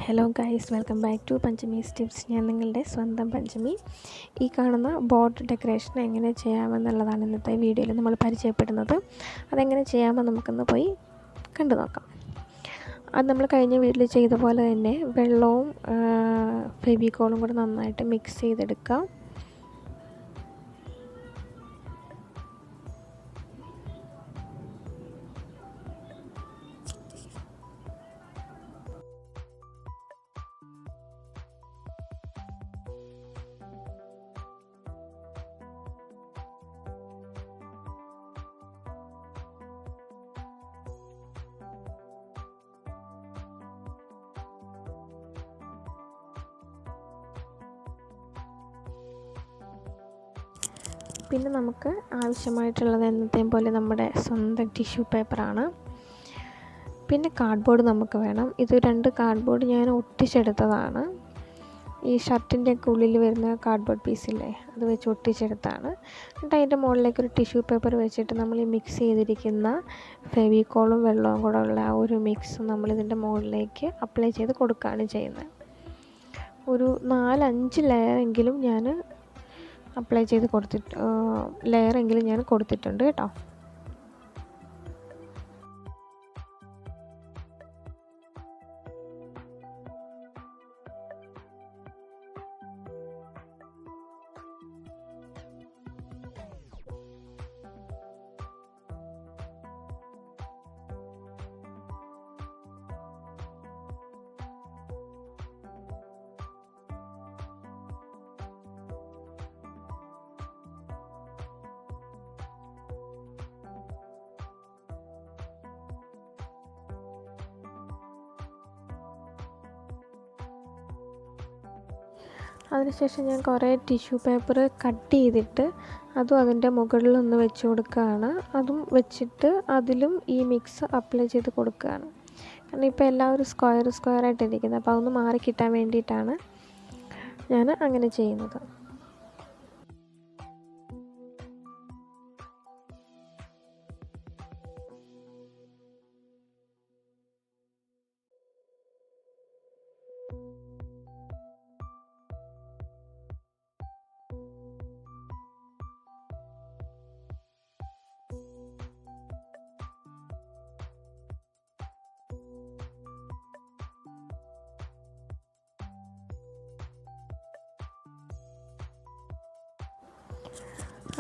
Hello guys, welcome back to Panchami's tips. ഞാൻ നിങ്ങളുടെ സ്വന്തം പഞ്ചമി. ഈ കാണുന്ന ബോർഡ് ഡെക്കറേഷൻ എങ്ങനെ ചെയ്യാമെന്നുള്ളതാണ് ഇന്നത്തെ വീഡിയോയിൽ നമ്മൾ പരിചയപ്പെടുന്നത്. അതെങ്ങനെ ചെയ്യാമെന്ന് നമുക്കൊന്ന് പോയി കണ്ടു നോക്കാം. അത് നമ്മൾ കഴിഞ്ഞ വീഡിയോയിൽ ചെയ്ത പോലെ തന്നെ വെള്ളവും ഫെവിക്കോളും കൂടെ നന്നായിട്ട് മിക്സ് ചെയ്തെടുക്കാം. പിന്നെ നമുക്ക് ആവശ്യമായിട്ടുള്ളത് എന്നത്തെയും പോലെ നമ്മുടെ സ്വന്തം ടിഷ്യൂ പേപ്പറാണ്. പിന്നെ കാർഡ്ബോർഡ് നമുക്ക് വേണം. ഇത് 2 കാർഡ്ബോർഡ് ഞാൻ ഒട്ടിച്ചെടുത്തതാണ്. ഈ ഷർട്ടിൻ്റെയൊക്കെ ഉള്ളിൽ വരുന്ന കാർഡ്ബോർഡ് പീസില്ലേ, അത് വെച്ച് ഒട്ടിച്ചെടുത്താണ്. എന്നിട്ട് അതിൻ്റെ മുകളിലേക്ക് ഒരു ടിഷ്യൂ പേപ്പർ വെച്ചിട്ട് നമ്മൾ ഈ മിക്സ് ചെയ്തിരിക്കുന്ന ഫെവിക്കോളും വെള്ളവും കൂടെ ഉള്ള ആ ഒരു മിക്സ് നമ്മളിതിൻ്റെ മുകളിലേക്ക് അപ്ലൈ ചെയ്ത് കൊടുക്കുകയാണ് ചെയ്യുന്നത്. ഒരു 4-5 ലെയറെങ്കിലും ഞാൻ അപ്ലൈ ചെയ്ത് ലെയറെങ്കിലും ഞാൻ കൊടുത്തിട്ടുണ്ട് കേട്ടോ. അതിനുശേഷം ഞാൻ കുറേ ടിഷ്യൂ പേപ്പർ കട്ട് ചെയ്തിട്ട് അതും അതിൻ്റെ മുകളിലൊന്ന് വെച്ച് കൊടുക്കുകയാണ്. അതും വെച്ചിട്ട് അതിലും ഈ മിക്സ് അപ്ലൈ ചെയ്ത് കൊടുക്കുകയാണ്. കാരണം ഇപ്പോൾ എല്ലാവരും സ്ക്വയർ ആയിട്ടിരിക്കുന്നത്, അപ്പോൾ അതൊന്ന് മാറി കിട്ടാൻ വേണ്ടിയിട്ടാണ് ഞാൻ അങ്ങനെ ചെയ്യുന്നത്.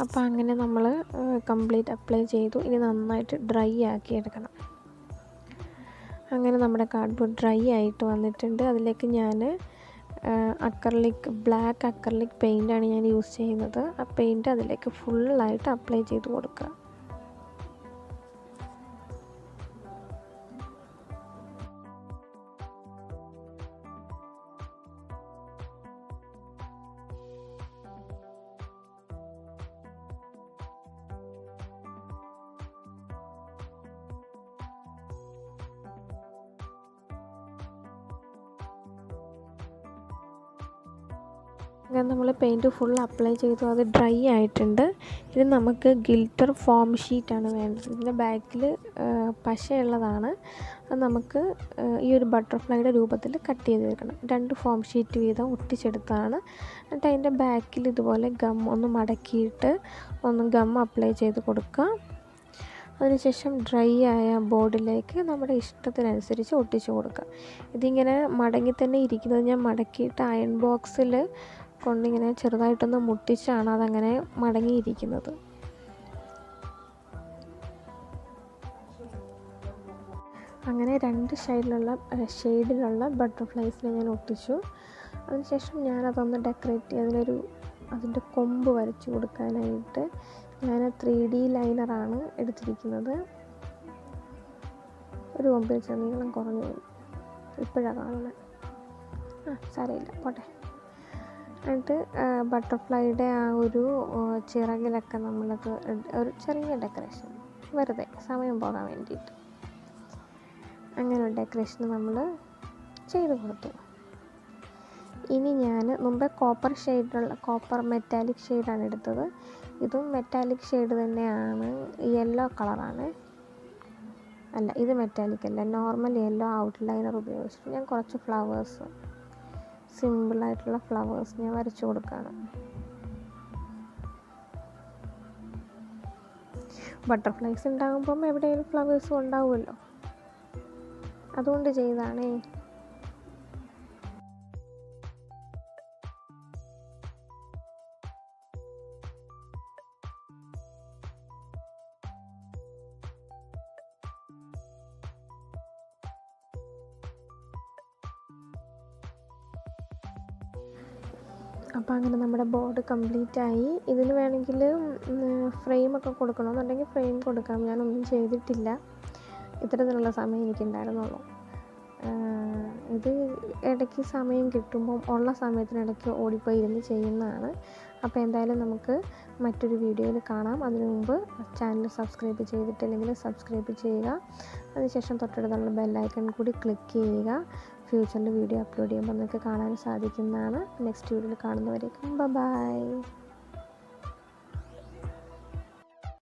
അപ്പോൾ അങ്ങനെ നമ്മൾ കംപ്ലീറ്റ് അപ്ലൈ ചെയ്തു. ഇനി നന്നായിട്ട് ഡ്രൈ ആക്കി എടുക്കണം. അങ്ങനെ നമ്മുടെ കാർഡ്ബോർഡ് ഡ്രൈ ആയിട്ട് വന്നിട്ടുണ്ട്. അതിലേക്ക് ഞാൻ ബ്ലാക്ക് അക്രലിക് പെയിൻ്റാണ് ഞാൻ യൂസ് ചെയ്യുന്നത്. ആ പെയിൻറ്റ് അതിലേക്ക് ഫുള്ളായിട്ട് അപ്ലൈ ചെയ്ത് കൊടുക്കുക. അങ്ങനെ നമ്മൾ പെയിൻറ്റ് ഫുൾ അപ്ലൈ ചെയ്തു, അത് ഡ്രൈ ആയിട്ടുണ്ട്. ഇത് നമുക്ക് ഗിൽറ്റർ ഫോം ഷീറ്റാണ് വേണ്ടത്. ഇതിൻ്റെ ബാക്കിൽ പശയുള്ളതാണ്. അത് നമുക്ക് ഈ ഒരു ബട്ടർഫ്ലൈയുടെ രൂപത്തിൽ കട്ട് ചെയ്തെടുക്കണം. 2 ഫോം ഷീറ്റ് വീതം ഒട്ടിച്ചെടുത്താണ്. എന്നിട്ട് അതിൻ്റെ ബാക്കിൽ ഇതുപോലെ ഒന്ന് മടക്കിയിട്ട് ഗം അപ്ലൈ ചെയ്ത് കൊടുക്കുക. അതിനുശേഷം ഡ്രൈ ആയ ബോർഡിലേക്ക് നമ്മുടെ ഇഷ്ടത്തിനനുസരിച്ച് ഒട്ടിച്ചു കൊടുക്കുക. ഇതിങ്ങനെ മടങ്ങി തന്നെ ഇരിക്കുന്നത് ഞാൻ മടക്കിയിട്ട് അയൺ ബോക്സിൽ കൊണ്ടിങ്ങനെ ചെറുതായിട്ടൊന്ന് മുട്ടിച്ചാണ് അതങ്ങനെ മടങ്ങിയിരിക്കുന്നത്. അങ്ങനെ 2 ഷെയ്ഡിലുള്ള ബട്ടർഫ്ലൈസിനെ ഞാൻ ഒട്ടിച്ചു. അതിനുശേഷം ഞാനതൊന്ന് ഡെക്കറേറ്റ് ചെയ്ത് അതിൻ്റെ കൊമ്പ് വരച്ചു കൊടുക്കാനായിട്ട് ഞാൻ 3D ലൈനറാണ് എടുത്തിരിക്കുന്നത്. ഒരു കൊമ്പ് വെച്ചാൽ നീളം കുറഞ്ഞു പോയി, ഇപ്പോഴാണ് കാണുന്നത്. സാരമില്ല, പോട്ടെ. എന്നിട്ട് ബട്ടർഫ്ലൈയുടെ ആ ഒരു ചിറകിലൊക്കെ നമ്മളത് ഒരു ചെറിയ ഡെക്കറേഷൻ, വെറുതെ സമയം പോകാൻ വേണ്ടിയിട്ട് അങ്ങനെ ഒരു ഡെക്കറേഷൻ നമ്മൾ ചെയ്ത് കൊടുത്തു. ഇനി ഞാൻ മുമ്പേ കോപ്പർ മെറ്റാലിക് ഷെയ്ഡാണ് എടുത്തത്. ഇതും മെറ്റാലിക് ഷെയ്ഡ് തന്നെയാണ്, യെല്ലോ കളറാണ്. അല്ല, ഇത് മെറ്റാലിക് അല്ല, നോർമൽ യെല്ലോ ഔട്ട്ലൈനർ ഉപയോഗിച്ചിട്ട് ഞാൻ കുറച്ച് ഫ്ലവേഴ്സ്, സിമ്പിളായിട്ടുള്ള ഫ്ലവേഴ്സ് ഞാൻ വരച്ചു കൊടുക്കുകയാണ്. ബട്ടർഫ്ലൈസ് ഉണ്ടാകുമ്പം എവിടെയെങ്കിലും ഫ്ലവേഴ്സും ഉണ്ടാവുമല്ലോ, അതുകൊണ്ട് ചെയ്തതാണേ. അപ്പോൾ അങ്ങനെ നമ്മുടെ ബോർഡ് കംപ്ലീറ്റ് ആയി. ഇതിന് വേണമെങ്കിൽ ഫ്രെയിമൊക്കെ കൊടുക്കണമെന്നുണ്ടെങ്കിൽ ഫ്രെയിം കൊടുക്കാം. ഞാനൊന്നും ചെയ്തിട്ടില്ല, ഇത്തരത്തിലുള്ള സമയം എനിക്കുണ്ടായിരുന്നുള്ളൂ. ഇത് ഇടയ്ക്ക് സമയം കിട്ടുമ്പം ഉള്ള സമയത്തിനിടയ്ക്ക് ഓടിപ്പോയി ഇരുന്ന് ചെയ്യുന്നതാണ്. അപ്പോൾ എന്തായാലും നമുക്ക് മറ്റൊരു വീഡിയോയിൽ കാണാം. അതിനു മുമ്പ് ചാനൽ സബ്സ്ക്രൈബ് ചെയ്തിട്ടില്ലെങ്കിൽ സബ്സ്ക്രൈബ് ചെയ്യുക. അതിനുശേഷം തൊട്ടടുത്തുള്ള ബെല്ലൈക്കൺ കൂടി ക്ലിക്ക് ചെയ്യുക. ഫ്യൂച്ചറിൽ വീഡിയോ അപ്ലോഡ് ചെയ്യുമ്പോൾ നിങ്ങൾക്ക് കാണാൻ സാധിക്കുന്നതാണ്. നെക്സ്റ്റ് വീഡിയോയിൽ കാണുന്നവരേക്കും ബൈ.